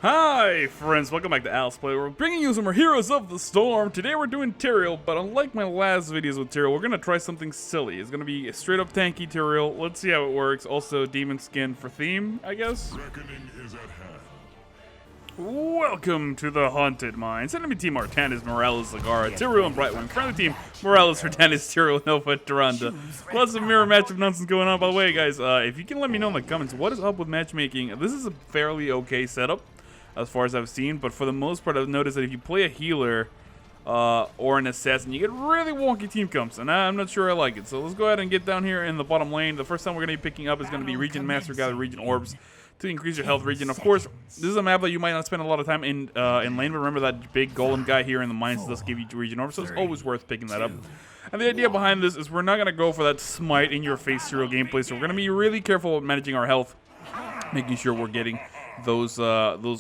Hi friends, welcome back to Alice Playworld, bringing you some more Heroes of the Storm. Today we're doing Tyrael, but unlike my last videos with Tyrael, we're going to try something silly. It's going to be a straight up tanky Tyrael. Let's see how it works. Also, demon skin for theme, I guess. Reckoning is at hand. Welcome to the Haunted Mines. Enemy team Artanis, Morales, Zagara, Tyrael, and Brightwing. Friendly team Morales, Artanis, Tyrael, Nova, Duranda. Lots of mirror matchup nonsense going on. By the way, guys, if you can let me know in the comments, what is up with matchmaking? This is a fairly okay setup, as far as I've seen, but for the most part I've noticed that if you play a healer or an assassin, you get really wonky team comps, and I'm not sure I like it. So let's go ahead and get down here in the bottom lane. The first time we're going to be picking up is going to be Region Master, gather Region Orbs to increase your health region. Of course, this is a map that you might not spend a lot of time in lane, but remember that big golem guy here in the mines does give you Region Orbs, so it's always worth picking that up. And the idea behind this is we're not going to go for that smite in your face serial gameplay, so we're going to be really careful with managing our health, making sure we're getting those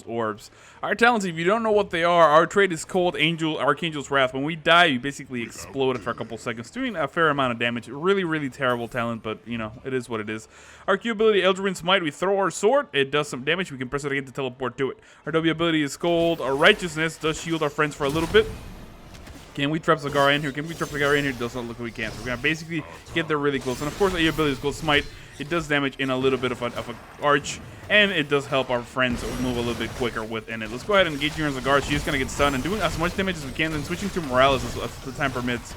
orbs. Our talents, if you don't know what they are, our trait is called Archangel's Wrath. When we die, you basically explode for a couple seconds, doing a fair amount of damage. Really, really terrible talent, but you know, it is what it is. Our Q ability, Eldritch Smite, we throw our sword, it does some damage, we can press it again to teleport to it. Our W ability is called our Righteousness, does shield our friends for a little bit. Can we trap Zagara in here? Can we trap Zagara in here? It does not look like we can. So we're going to basically get there really close. And of course, our ability is called Smite. It does damage in a little bit of a arch, and it does help our friends move a little bit quicker within it. Let's go ahead and engage here in Zagara. She's going to get stunned and doing as much damage as we can, then switching to Morales as the time permits.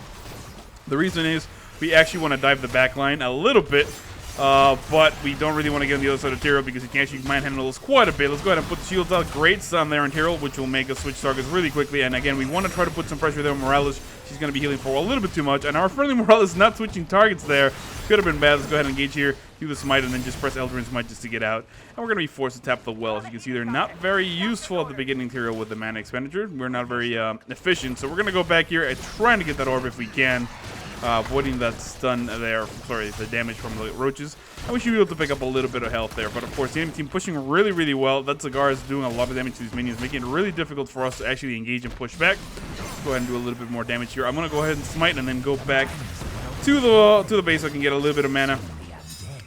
The reason is we actually want to dive the back line a little bit, but we don't really want to get on the other side of Tyrael because you can actually manhandle us quite a bit. Let's go ahead and put the shields out. Great stun there on Tyrael, which will make us switch targets really quickly. And again, we want to try to put some pressure there on Morales. She's going to be healing for a little bit too much. And our friendly Morales not switching targets there. Could have been bad. Let's go ahead and engage here, do the smite, and then just press Eldritch Smite just to get out. And we're going to be forced to tap the well. As you can see, they're not very useful at the beginning Tyrael with the mana expenditure. We're not very efficient. So we're going to go back here and trying to get that orb if we can. Avoiding that stun there, sorry, the damage from the roaches. And we should be able to pick up a little bit of health there. But of course, the enemy team pushing really, really well. That Zagara is doing a lot of damage to these minions, making it really difficult for us to actually engage and push back. Let's go ahead and do a little bit more damage here. I'm going to go ahead and smite and then go back to the base so I can get a little bit of mana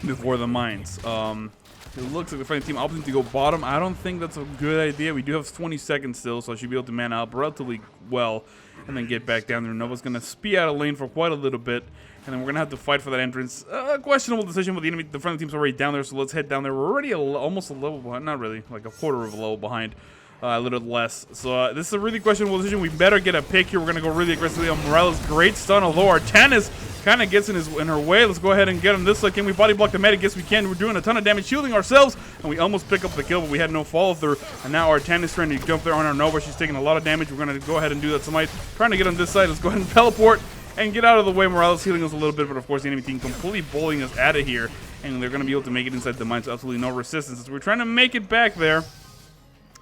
before the mines. It looks like the friendly team opting to go bottom. I don't think that's a good idea. We do have 20 seconds still, so I should be able to mana up relatively well and then get back down there. Nova's going to spee out of lane for quite a little bit, and then we're going to have to fight for that entrance. Questionable decision, but the friendly team's already down there, so let's head down there. We're already almost a level behind. Not really, like a quarter of a level behind. A little less. So this is a really questionable decision. We better get a pick here. We're going to go really aggressively on Morales. Great stun, although Artanis kind of gets in her way. Let's go ahead and get him this way. Can we body block the medic? Yes, we can. We're doing a ton of damage, shielding ourselves, and we almost pick up the kill, but we had no follow through. And now Artanis trying to jump there on our Nova. She's taking a lot of damage. We're going to go ahead and do that smite. Trying to get on this side. Let's go ahead and teleport and get out of the way. Morales healing us a little bit, but of course the enemy team completely bullying us out of here, and they're going to be able to make it inside the mines. So absolutely no resistance. So we're trying to make it back there.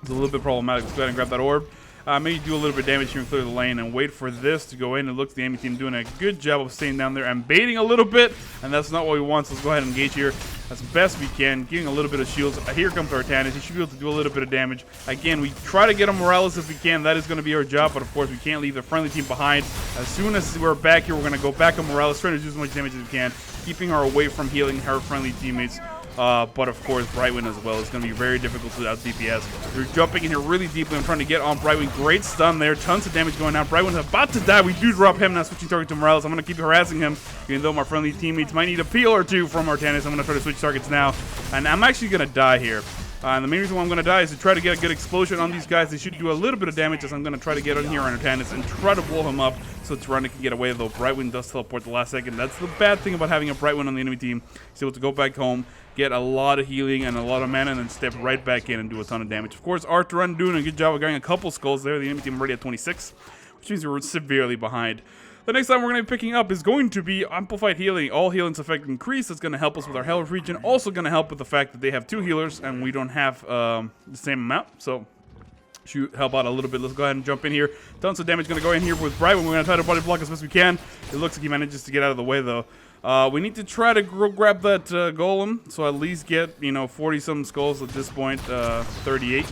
It's a little bit problematic. Let's go ahead and grab that orb. Maybe do a little bit of damage here and clear the lane and wait for this to go in. It looks like the enemy team doing a good job of staying down there and baiting a little bit, and that's not what we want. So let's go ahead and engage here as best we can, giving a little bit of shields. Here comes Artanis. He should be able to do a little bit of damage. Again, we try to get on Morales if we can. That is going to be our job, but of course we can't leave the friendly team behind. As soon as we're back here, we're going to go back on Morales, trying to do as much damage as we can, keeping her away from healing her friendly teammates. But of course, Brightwing as well. It's going to be very difficult to out DPS. We're jumping in here really deeply and trying to get on Brightwing. Great stun there. Tons of damage going out. Brightwing's about to die. We do drop him. Now switching target to Morales. I'm going to keep harassing him, even though my friendly teammates might need a peel or two from Artanis. I'm going to try to switch targets now. And I'm actually going to die here. And the main reason why I'm going to die is to try to get a good explosion on these guys. They should do a little bit of damage as I'm going to try to get on here on Artanis and try to blow him up so Tyrael can get away, though Brightwing does teleport the last second. That's the bad thing about having a Brightwing on the enemy team. He's able to go back home, get a lot of healing and a lot of mana, and then step right back in and do a ton of damage. Of course, Artanis doing a good job of getting a couple skulls there. The enemy team already at 26, which means we're severely behind. The next time we're going to be picking up is going to be Amplified Healing. All healing's effect increase. That's going to help us with our health region. Also going to help with the fact that they have 2 healers and we don't have the same amount. So should help out a little bit. Let's go ahead and jump in here. Tons of damage going to go in here with Brightwing. We're going to try to body block as best we can. It looks like he manages to get out of the way, though. We need to try to grab that golem, so at least get, 40-some skulls at this point, 38.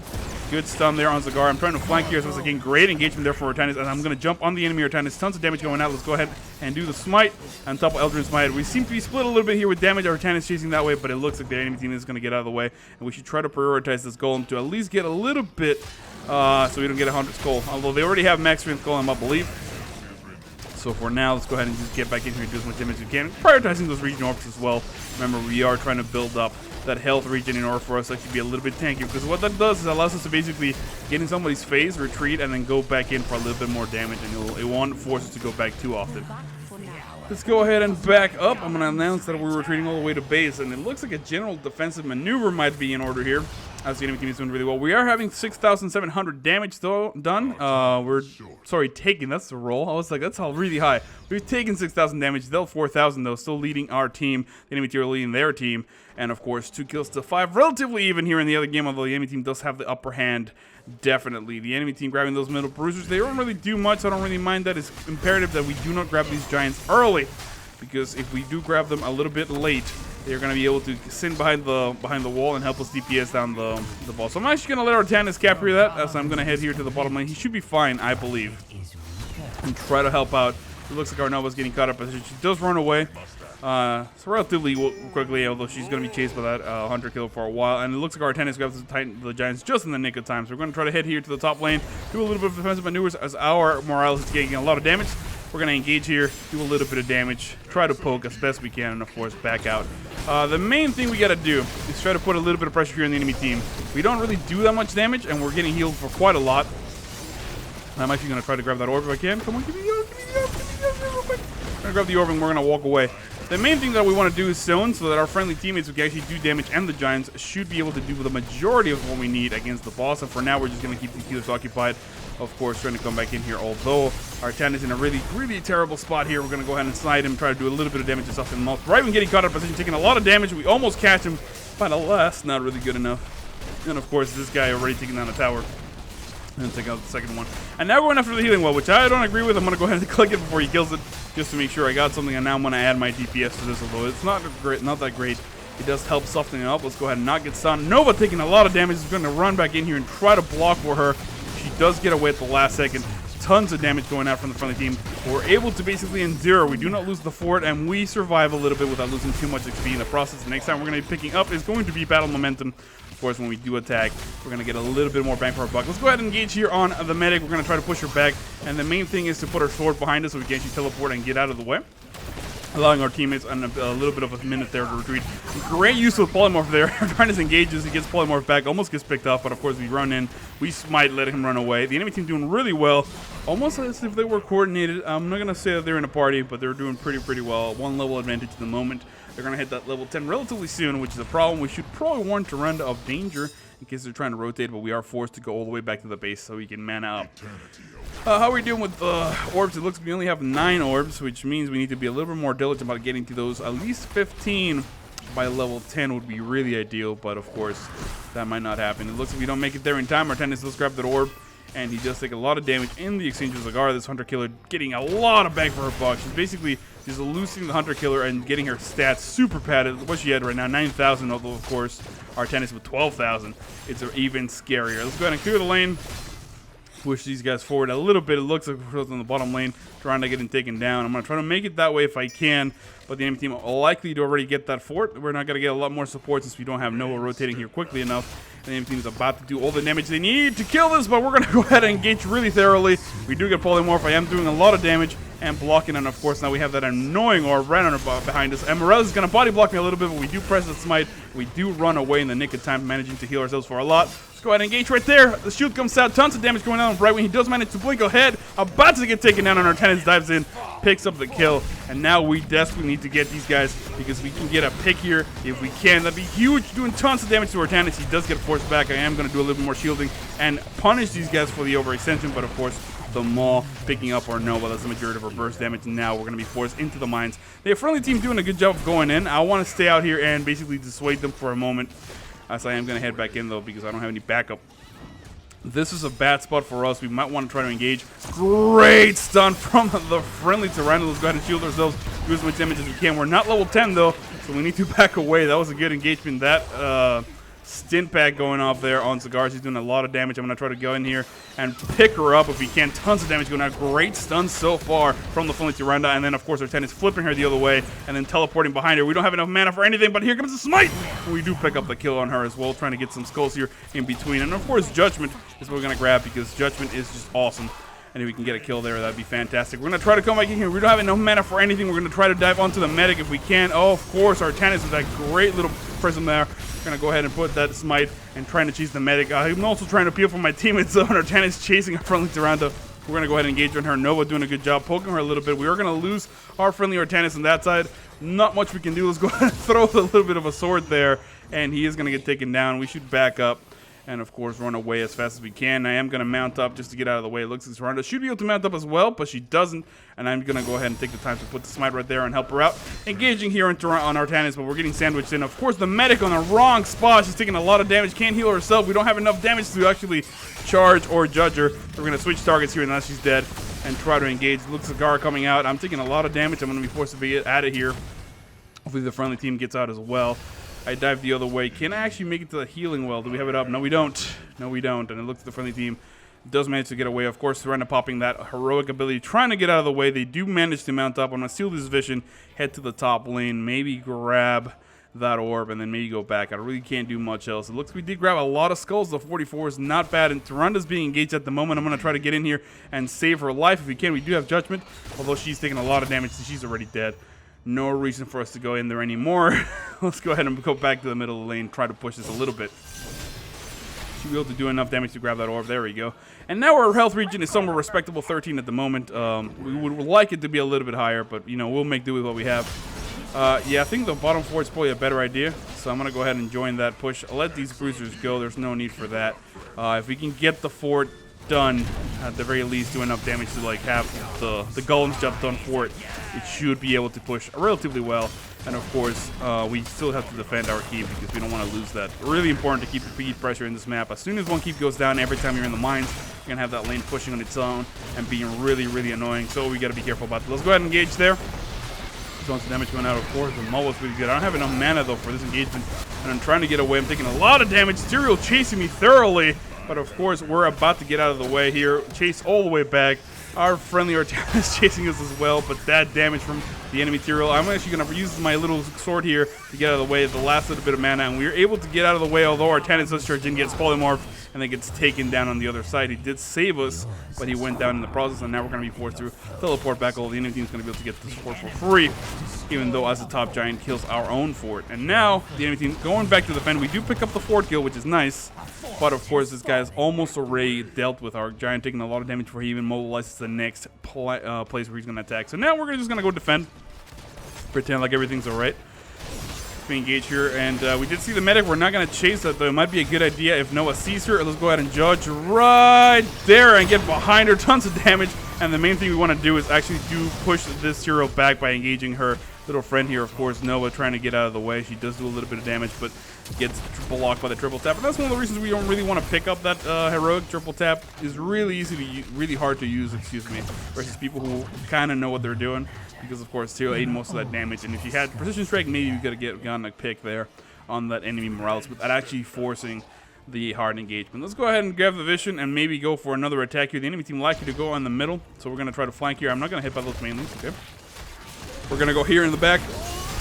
good stun there on Zagara. I'm trying to flank here, so it's again great engagement there for Artanis, and I'm going to jump on the enemy Artanis. Tons of damage going out. Let's go ahead and do the smite on top of Eldrin's Smite. We seem to be split a little bit here with damage. Artanis chasing that way, but it looks like the enemy team is going to get out of the way, and we should try to prioritize this golem to at least get a little bit, so we don't get 100 skull. Although they already have max strength golem, I believe. So for now, let's go ahead and just get back in here and do as much damage as we can. Prioritizing those regen orbs as well. Remember, we are trying to build up that health regen in order for us to actually be a little bit tanky, because what that does is it allows us to basically get in somebody's phase, retreat, and then go back in for a little bit more damage, and it won't force us to go back too often. Let's go ahead and back up. I'm going to announce that we're retreating all the way to base, and it looks like a general defensive maneuver might be in order here, as the enemy team is doing really well. We are having 6,700 damage though done. Taken. That's the roll. I was like, that's all really high. We've taken 6,000 damage. They'll 4,000 though, still leading our team. The enemy team are leading their team. And of course, 2 kills to 5. Relatively even here in the other game, although the enemy team does have the upper hand. Definitely. The enemy team grabbing those middle bruisers. They don't really do much. I don't really mind that. It's imperative that we do not grab these giants early, because if we do grab them a little bit late, they're going to be able to sit behind the wall and help us DPS down the ball. So I'm actually going to let Artanis capture that, so I'm going to head here to the bottom lane. He should be fine, I believe, and try to help out. It looks like Arnova's getting caught up, but she does run away. So relatively quickly, although she's going to be chased by that hunter killer for a while. And it looks like Artanis grabs the giants just in the nick of time. So we're going to try to head here to the top lane, do a little bit of defensive maneuvers as our Morales is getting a lot of damage. We're going to engage here, do a little bit of damage, try to poke as best we can, and of course back out. The main thing we got to do is try to put a little bit of pressure here on the enemy team. We don't really do that much damage, and we're getting healed for quite a lot. I'm actually going to try to grab that orb if I can. Come on, give me the orb, give me the orb, give me the orb real quick. I'm going to grab the orb and we're going to walk away. The main thing that we want to do is zone so that our friendly teammates who can actually do damage and the giants should be able to do the majority of what we need against the boss. And for now, we're just going to keep the healers occupied. Of course, trying to come back in here. Although Artan is in a really, really terrible spot here, we're going to go ahead and slide him, try to do a little bit of damage to stuff in the mouth. Right when getting caught out of position, taking a lot of damage. We almost catch him, but alas, not really good enough. And of course, this guy already taking down a tower. And take out the second one. And now we're going after the healing well, which I don't agree with. I'm going to go ahead and click it before he kills it, just to make sure I got something. And now I'm going to add my DPS to this, although it's not that great. It does help soften it up. Let's go ahead and not get stunned. Nova taking a lot of damage is going to run back in here and try to block for her. She does get away at the last second. Tons of damage going out from the friendly team. We're able to basically endure. We do not lose the fort, and we survive a little bit without losing too much XP in the process. The next time we're going to be picking up is going to be battle momentum. Of course, when we do attack, we're going to get a little bit more bang for our buck. Let's go ahead and engage here on the medic. We're going to try to push her back, and the main thing is to put our sword behind us so we can actually teleport and get out of the way, allowing our teammates a little bit of a minute there to retreat. Great use of polymorph there. Artanis engages, he gets polymorph back, almost gets picked up, but of course we run in. We might let him run away. The enemy team doing really well, almost as if they were coordinated. I'm not going to say that they're in a party, but they're doing pretty well. One level advantage at the moment. They're going to hit that level 10 relatively soon, which is a problem. We should probably warn Tyrande of danger in case they're trying to rotate, but we are forced to go all the way back to the base so we can mana up. How are we doing with orbs? It looks like we only have 9 orbs, which means we need to be a little bit more diligent about getting to those. At least 15 by level 10 would be really ideal, but of course, that might not happen. It looks like we don't make it there in time. Artanis does grab that orb, and he does take a lot of damage in the exchange with Zagara. This hunter killer getting a lot of bang for her buck. She's basically just losing the hunter killer and getting her stats super padded. What she had right now, 9,000, although of course Artanis with 12,000. It's even scarier. Let's go ahead and clear the lane. Push these guys forward a little bit. It looks like we're on the bottom lane, trying to get him taken down. I'm going to try to make it that way if I can, but the enemy team are likely to already get that fort. We're not going to get a lot more support since we don't have Noah rotating here quickly enough. The enemy team is about to do all the damage they need to kill this, but we're going to go ahead and engage really thoroughly. We do get polymorph. I am doing a lot of damage and blocking, and of course now we have that annoying orb right on our behind us. And Morales is going to body block me a little bit, but we do press the smite. We do run away in the nick of time, managing to heal ourselves for a lot. Go ahead and engage right there. The shield comes out. Tons of damage going on right when he does manage to blink ahead. About to get taken down, and Artanis dives in, picks up the kill. And now we desperately need to get these guys because we can get a pick here if we can. That'd be huge, doing tons of damage to Artanis. He does get forced back. I am going to do a little bit more shielding and punish these guys for the overextension, but of course, the Maul picking up our Nova. That's the majority of our burst damage. And now we're going to be forced into the mines. The friendly team doing a good job of going in. I want to stay out here and basically dissuade them for a moment. As I am going to head back in, though, because I don't have any backup. This is a bad spot for us. We might want to try to engage. Great stun from the friendly Tyrael. Let's go ahead and shield ourselves. Do as much damage as we can. We're not level 10, though, so we need to back away. That was a good engagement. That stint pack going off there on Cigar. She's doing a lot of damage. I'm going to try to go in here and pick her up if we can. Tons of damage going out. Great stun so far from the friendly Tyrande. And then, of course, our tennis flipping her the other way and then teleporting behind her. We don't have enough mana for anything, but here comes the smite. We do pick up the kill on her as well, trying to get some skulls here in between. And, of course, Judgment is what we're going to grab because Judgment is just awesome. And if we can get a kill there, that'd be fantastic. We're going to try to come back in here. We don't have enough mana for anything. We're going to try to dive onto the medic if we can. Oh, of course, our tennis with that great little prism there. We're going to go ahead and put that smite and trying to chase the medic. I'm also trying to peel from my teammates on our tennis chasing our friendly Tyrande. We're going to go ahead and engage on her. Nova doing a good job poking her a little bit. We are going to lose our friendly Artanis on that side. Not much we can do. Let's go ahead and throw a little bit of a sword there. And he is going to get taken down. We should back up. And, of course, run away as fast as we can. I am going to mount up just to get out of the way. It looks like Tyrande should be able to mount up as well, but she doesn't. And I'm going to go ahead and take the time to put the smite right there and help her out. Engaging here on Artanis, but we're getting sandwiched in. Of course, the medic on the wrong spot. She's taking a lot of damage. Can't heal herself. We don't have enough damage to actually charge or judge her. We're going to switch targets here unless she's dead and try to engage. Looks Cigar coming out. I'm taking a lot of damage. I'm going to be forced to get out of here. Hopefully the friendly team gets out as well. I dive the other way. Can I actually make it to the healing well? Do we have it up? No, we don't. No, we don't. And it looks like the friendly team does manage to get away. Of course, Tyrande popping that heroic ability, trying to get out of the way. They do manage to mount up. I'm going to steal this vision, head to the top lane, maybe grab that orb, and then maybe go back. I really can't do much else. It looks like we did grab a lot of skulls. The 44 is not bad, and Tyrande's being engaged at the moment. I'm going to try to get in here and save her life if we can. We do have Judgment, although she's taking a lot of damage, so she's already dead. No reason for us to go in there anymore. Let's go ahead and go back to the middle of the lane, try to push this a little bit. Should be able to do enough damage to grab that orb. There we go. And now our health region is somewhere respectable, 13 at the moment. We would like it to be a little bit higher, but, you know, we'll make do with what we have. Yeah, I think the bottom four is probably a better idea, so I'm going to go ahead and join that push. I'll let these bruisers go. There's no need for that. If we can get the fort done, at the very least, do enough damage to, like, have the golems jump done for it, it should be able to push relatively well. And of course, we still have to defend our keep because we don't want to lose that. Really important to keep the feed pressure in this map. As soon as one keep goes down, every time you're in the mines, you're going to have that lane pushing on its own and being really, really annoying. So we got to be careful about that. Let's go ahead and engage there. Tons of damage going out, of course. The Mull was really good. I don't have enough mana, though, for this engagement. And I'm trying to get away. I'm taking a lot of damage. Tyrael chasing me thoroughly. But of course, we're about to get out of the way here. Chase all the way back. Our friendly Artanis is chasing us as well, but that damage from the enemy Tyrael. I'm actually going to use my little sword here to get out of the way, the last little bit of mana, and we were able to get out of the way, although Artanis does charge in, gets polymorphed, and then gets taken down on the other side. He did save us, but he went down in the process, and now we're going to be forced to teleport back. All the enemy team's going to be able to get this fort for free, even though as the top giant kills our own fort. And now, the enemy team going back to defend. We do pick up the fort kill, which is nice. But of course, this guy is almost already dealt with our giant, taking a lot of damage before he even mobilizes the next place where he's going to attack. So now we're just going to go defend, pretend like everything's alright. We engage here, and we did see the medic. We're not going to chase that, though. It might be a good idea if Noah sees her. Let's go ahead and judge right there and get behind her. Tons of damage. And the main thing we want to do is actually push this hero back by engaging her little friend here. Of course, Noah trying to get out of the way. She does do a little bit of damage, but gets blocked by the triple tap. And that's one of the reasons we don't really want to pick up that heroic triple tap. Is really easy to really hard to use, excuse me, versus people who kind of know what they're doing. Because of course, Tyrael ate most of that damage, and if you had precision strike, maybe you could have gotten a pick there on that enemy Morales without actually forcing the hard engagement. Let's go ahead and grab the vision and maybe go for another attack here. The enemy team likely to go on the middle, so we're going to try to flank here. I'm not going to hit by those mainleys, okay? We're going to go here in the back.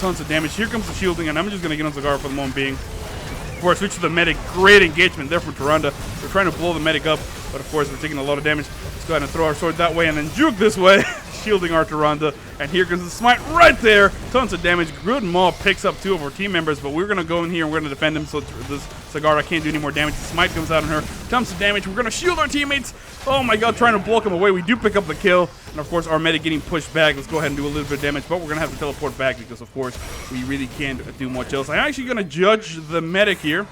Tons of damage. Here comes the shielding, and I'm just going to get on Cigar for the moment being. Before I switch to the medic, great engagement there from Tyrande. We're trying to blow the medic up, but of course we're taking a lot of damage. Let's go ahead and throw our sword that way and then juke this way, shielding our Tyrande. And here comes the smite right there. Tons of damage. Good Maw picks up two of our team members, but we're going to go in here and we're going to defend him so this Cigar can't do any more damage. The smite comes out on her. Tons of damage. We're going to shield our teammates. Oh my god, trying to block him away. We do pick up the kill. And of course, our medic getting pushed back. Let's go ahead and do a little bit of damage, but we're going to have to teleport back because, of course, we really can't do much else. I'm actually going to judge the medic here.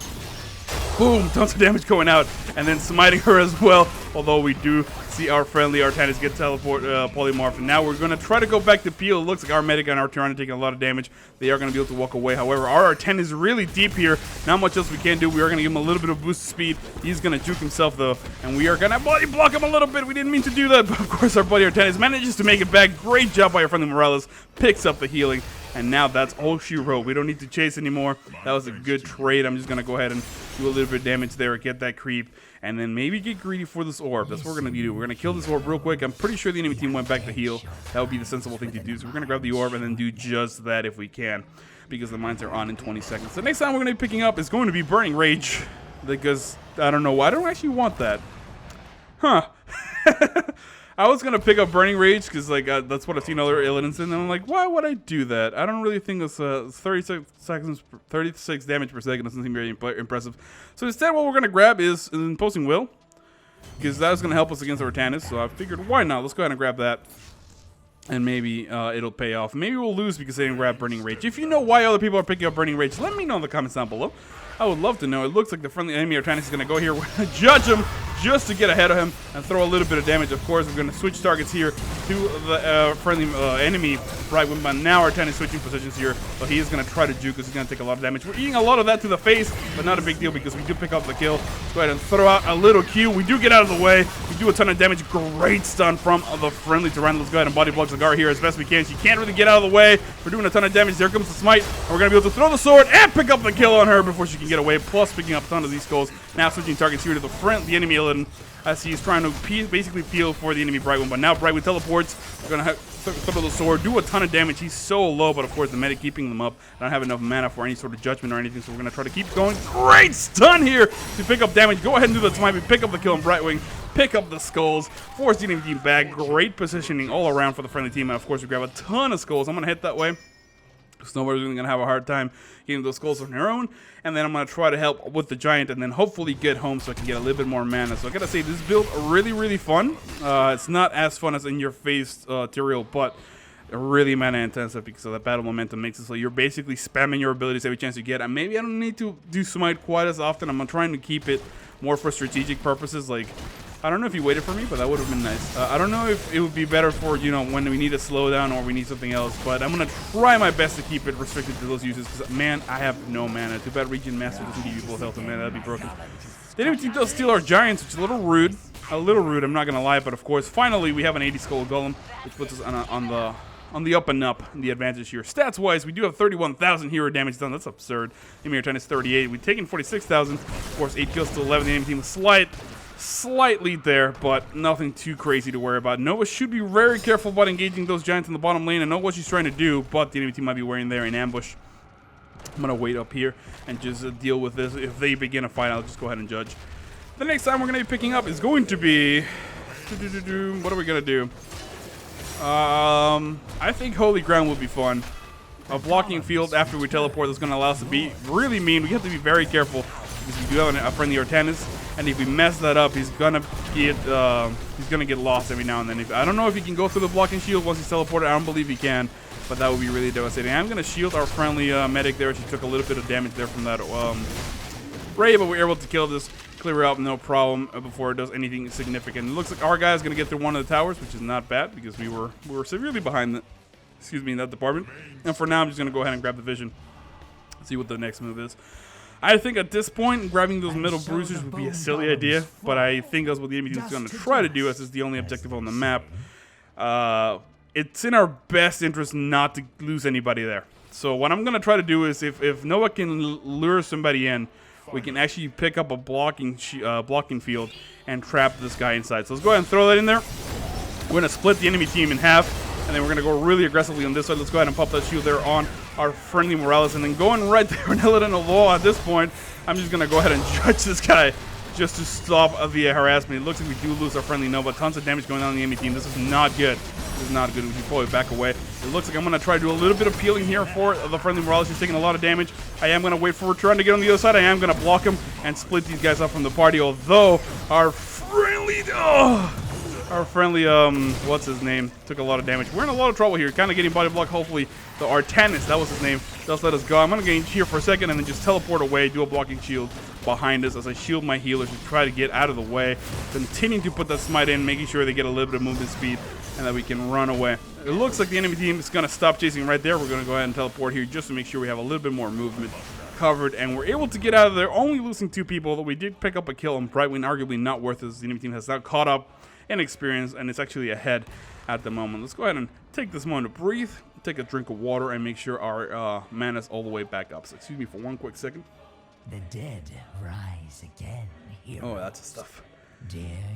Boom, tons of damage going out, and then smiting her as well. Although we do see our friendly Artanis get teleport polymorph, and now we're going to try to go back to peel. It looks like our medic and our Tyrael taking a lot of damage. They are going to be able to walk away. However, our Artanis is really deep here. Not much else we can do. We are going to give him a little bit of boost speed. He's going to juke himself though, and we are going to body block him a little bit. We didn't mean to do that, but of course our buddy Artanis manages to make it back. Great job by our friendly Morales. Picks up the healing. And now that's all she wrote. We don't need to chase anymore. That was a good trade. I'm just going to go ahead and do a little bit of damage there, get that creep, and then maybe get greedy for this orb. That's what we're going to do. We're going to kill this orb real quick. I'm pretty sure the enemy team went back to heal. That would be the sensible thing to do. So we're going to grab the orb and then do just that if we can, because the mines are on in 20 seconds. The next time we're going to be picking up is going to be Burning Rage, because I don't know why. I don't actually want that. Huh. I was going to pick up Burning Rage because like that's what I've seen other Illidan's in, and I'm like, why would I do that? I don't really think this 36 damage per second doesn't seem very impressive. So instead what we're going to grab is Imposing Will, because that's going to help us against Artanis. So I figured, why not? Let's go ahead and grab that, and maybe it'll pay off. Maybe we'll lose because they didn't grab Burning Rage. If you know why other people are picking up Burning Rage, let me know in the comments down below. I would love to know. It looks like the friendly enemy Artanis is going to go here. We're going to judge him just to get ahead of him and throw a little bit of damage. Of course, we're going to switch targets here to the friendly enemy Brightwing, but now Artanis switching positions here. So he is going to try to juke because he's going to take a lot of damage. We're eating a lot of that to the face, but not a big deal because we do pick up the kill. Let's go ahead and throw out a little Q. We do get out of the way. We do a ton of damage. Great stun from the friendly Tyrael. Let's go ahead and body block Zagar here as best we can. She can't really get out of the way. We're doing a ton of damage. There comes the smite. And we're going to be able to throw the sword and pick up the kill on her before she can get away. Plus picking up a ton of these skulls. Now switching targets here to the enemy Illidan, as he's trying to basically peel for the enemy Brightwing. But now Brightwing teleports. We're going to throw the sword, do a ton of damage. He's so low, but of course the medic keeping them up. I don't have enough mana for any sort of judgment or anything, so we're going to try to keep going. Great stun here to pick up damage. Go ahead and do the smite. We pick up the kill on Brightwing. Pick up the skulls. Force the enemy team back. Great positioning all around for the friendly team. And of course we grab a ton of skulls. I'm going to hit that way. Snowboard's really going to have a hard time getting those skulls on her own. And then I'm going to try to help with the giant and then hopefully get home so I can get a little bit more mana. So I got to say, this build really, really fun. It's not as fun as in your face Tyrael, but really mana intensive because of that battle momentum makes it so you're basically spamming your abilities every chance you get. And maybe I don't need to do smite quite as often. I'm trying to keep it more for strategic purposes. Like, I don't know if you waited for me, but that would have been nice. I don't know if it would be better for, you know, when we need a slowdown or we need something else, but I'm going to try my best to keep it restricted to those uses because, man, I have no mana. Too bad Regen Master doesn't give you full health, and man, that'd be broken. They didn't even steal our giants, which is a little rude. I'm not going to lie, but of course, finally, we have an 80 skull golem, which puts us on the up and up in the advantage here. Stats-wise, we do have 31,000 hero damage done. That's absurd. Enemy Artanis 38. We've taken 46,000. Of course, 8 kills to 11. The enemy team was slight lead there, but nothing too crazy to worry about. Nova should be very careful about engaging those giants in the bottom lane. I know what she's trying to do, but the enemy team might be waiting there in ambush. I'm going to wait up here and just deal with this. If they begin a fight, I'll just go ahead and judge. The next time we're going to be picking up is going to be... What are we going to do? I think Holy Ground will be fun. A blocking field after we teleport is going to allow us to be really mean. We have to be very careful because we do have a friendly Artanis, and if we mess that up, he's gonna get lost every now and then. I don't know if he can go through the blocking shield once he's teleported. I don't believe he can, but that would be really devastating. I'm gonna shield our friendly medic there. She took a little bit of damage there from that ray, but we're able to kill this, clear her up, no problem before it does anything significant. It looks like our guy is gonna get through one of the towers, which is not bad because we were severely behind in that department. And for now, I'm just gonna go ahead and grab the vision, see what the next move is. I think at this point, grabbing those middle bruisers would be a silly idea, but I think that's what the enemy is going to try to do, as is the only objective on the map. It's in our best interest not to lose anybody there. So what I'm going to try to do is, if Noah can lure somebody in, we can actually pick up a blocking field and trap this guy inside. So let's go ahead and throw that in there. We're going to split the enemy team in half, and then we're going to go really aggressively on this side. Let's go ahead and pop that shield there on our friendly Morales, and then going right there and Illidan Law. At this point, I'm just going to go ahead and judge this guy just to stop the harassment. It looks like we do lose our friendly Nova. Tons of damage going on in the enemy team. This is not good. This is not good. We should probably back away. It looks like I'm going to try to do a little bit of peeling here for the friendly Morales. He's taking a lot of damage. I am going to wait for Return to get on the other side. I am going to block him and split these guys up from the party, although our friendly... Our friendly, what's his name, took a lot of damage. We're in a lot of trouble here, kind of getting body block. Hopefully the Artanis, that was his name, does let us go. I'm going to get here for a second and then just teleport away, do a blocking shield. behind us as I shield my healers to try to get out of the way. Continuing to put that smite in, making sure they get a little bit of movement speed and that we can run away. It looks like the enemy team is going to stop chasing right there. We're going to go ahead and teleport here just to make sure we have a little bit more movement covered, and we're able to get out of there, only losing 2 people, though we did pick up a kill on Brightwing, arguably not worth it as the enemy team has now caught up in experience, and it's actually ahead at the moment. Let's go ahead and take this moment to breathe, take a drink of water, and make sure our mana is all the way back up. So excuse me for one quick second. The dead rise again, hero. Oh, that's the stuff.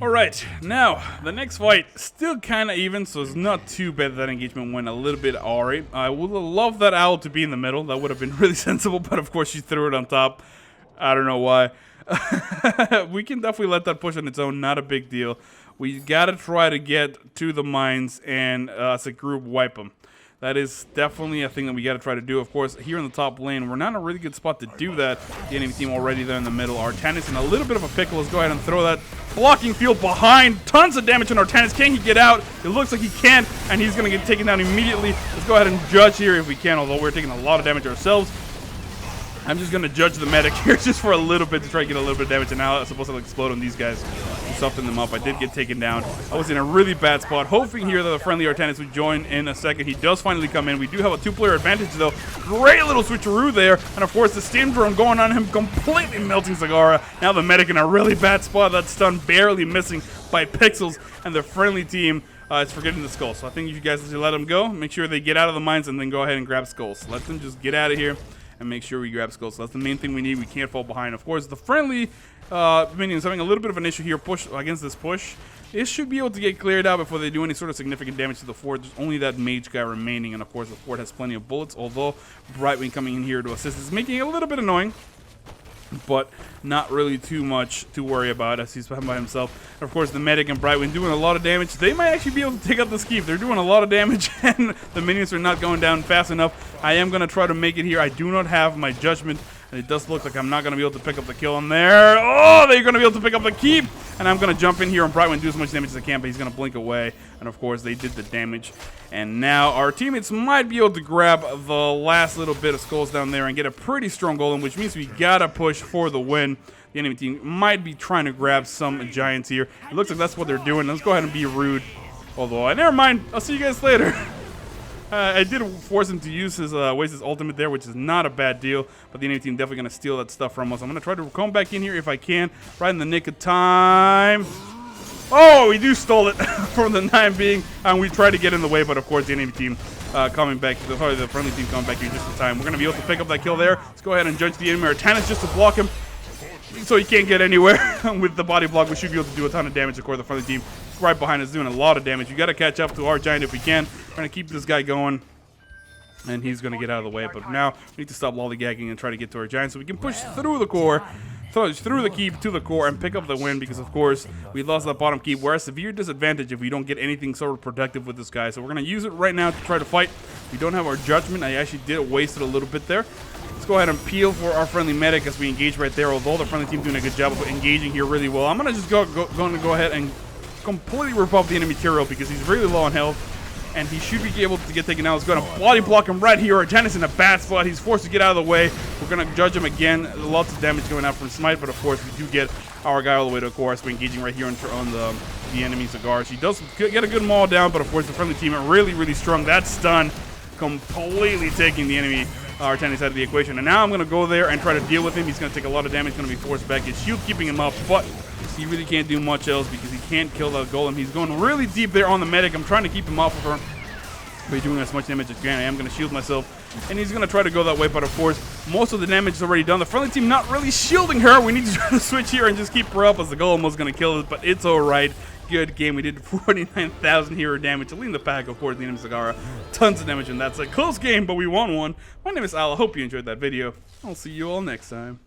Alright, now, the next fight, still kind of even, so it's not too bad that engagement went a little bit awry. I would have loved that owl to be in the middle. That would have been really sensible, but of course she threw it on top. I don't know why. We can definitely let that push on its own, not a big deal. We gotta try to get to the mines and, as a group, wipe them. That is definitely a thing that we got to try to do. Of course, here in the top lane, we're not in a really good spot to do that. The enemy team already there in the middle. Artanis in a little bit of a pickle. Let's go ahead and throw that blocking field behind. Tons of damage on Artanis. Can he get out? It looks like he can, and he's going to get taken down immediately. Let's go ahead and judge here if we can, although we're taking a lot of damage ourselves. I'm just going to judge the medic here just for a little bit to try to get a little bit of damage, and now I'm supposed to explode on these guys and soften them up. I did get taken down. I was in a really bad spot, hoping here that the friendly Artanis would join in a second. He does finally come in. We do have a 2-player advantage, though. Great little switcheroo there, and of course the steam drone going on him, completely melting Zagara. Now the medic in a really bad spot. That stun barely missing by pixels, and the friendly team is forgetting the skull. So I think you guys should let them go. Make sure they get out of the mines, and then go ahead and grab skulls. Let them just get out of here and make sure we grab skulls. So that's the main thing we need. We can't fall behind. Of course, the friendly minions having a little bit of an issue here push against this push. It should be able to get cleared out before they do any sort of significant damage to the fort. There's only that mage guy remaining, and of course the fort has plenty of bullets, although Brightwing coming in here to assist is making it a little bit annoying, but not really too much to worry about as he's by himself. And of course, the medic and Brightwing doing a lot of damage. They might actually be able to take out the skeeve. They're doing a lot of damage, and the minions are not going down fast enough. I am going to try to make it here. I do not have my judgment, and it does look like I'm not going to be able to pick up the kill on there. Oh, they're going to be able to pick up the keep, and I'm going to jump in here and Brightwing do as much damage as I can, but he's going to blink away, and of course, they did the damage. And now our teammates might be able to grab the last little bit of skulls down there and get a pretty strong golem, which means we got to push for the win. The enemy team might be trying to grab some giants here. It looks like that's what they're doing. Let's go ahead and be rude. Although, never mind. I'll see you guys later. I did force him to use his waste his ultimate there, which is not a bad deal. But the enemy team definitely going to steal that stuff from us. I'm going to try to come back in here if I can, right in the nick of time. Oh, we do stole it for the time being, and we tried to get in the way, but of course the enemy team coming back, the friendly team coming back here just in time. We're going to be able to pick up that kill there. Let's go ahead and judge the enemy Artanis just to block him, so he can't get anywhere. With the body block, we should be able to do a ton of damage. Of course, the friendly team right behind us doing a lot of damage. You got to catch up to our giant if we can. We're going to keep this guy going, and he's going to get out of the way. But now we need to stop lollygagging and try to get to our giant so we can push through the core, through the keep to the core, and pick up the win, because of course we lost that bottom keep. We're at severe disadvantage if we don't get anything sort of productive with this guy. So we're going to use it right now to try to fight. We don't have our judgment. I actually did waste it a little bit there. Let's go ahead and peel for our friendly medic as we engage right there, although the friendly team doing a good job of engaging here really well. I'm going to just go ahead and completely rip off the enemy Tyrael because he's really low on health, and he should be able to get taken out. Let's go ahead and body block him right here. Artanis in a bad spot. He's forced to get out of the way. We're going to judge him again. Lots of damage going out from Smite, but of course we do get our guy all the way to the core. We're engaging right here on the enemy Zagara. She does get a good maul down, but of course the friendly team are really, really strong. That stun completely taking the enemy Artanis out of the equation. And now I'm going to go there and try to deal with him. He's going to take a lot of damage. He's going to be forced back. His shield keeping him up, but he really can't do much else because he can't kill that golem. He's going really deep there on the medic. I'm trying to keep him off of her, but he's doing as much damage as can. I am going to shield myself, and he's going to try to go that way, but of course most of the damage is already done. The friendly team not really shielding her. We need to try to switch here and just keep her up as the golem was going to kill us, but it's alright. Good game. We did 49,000 hero damage. Leading the pack, of course, the enemy Zagara. Tons of damage, and that's a close game, but we won one. My name is Al. I hope you enjoyed that video. I'll see you all next time.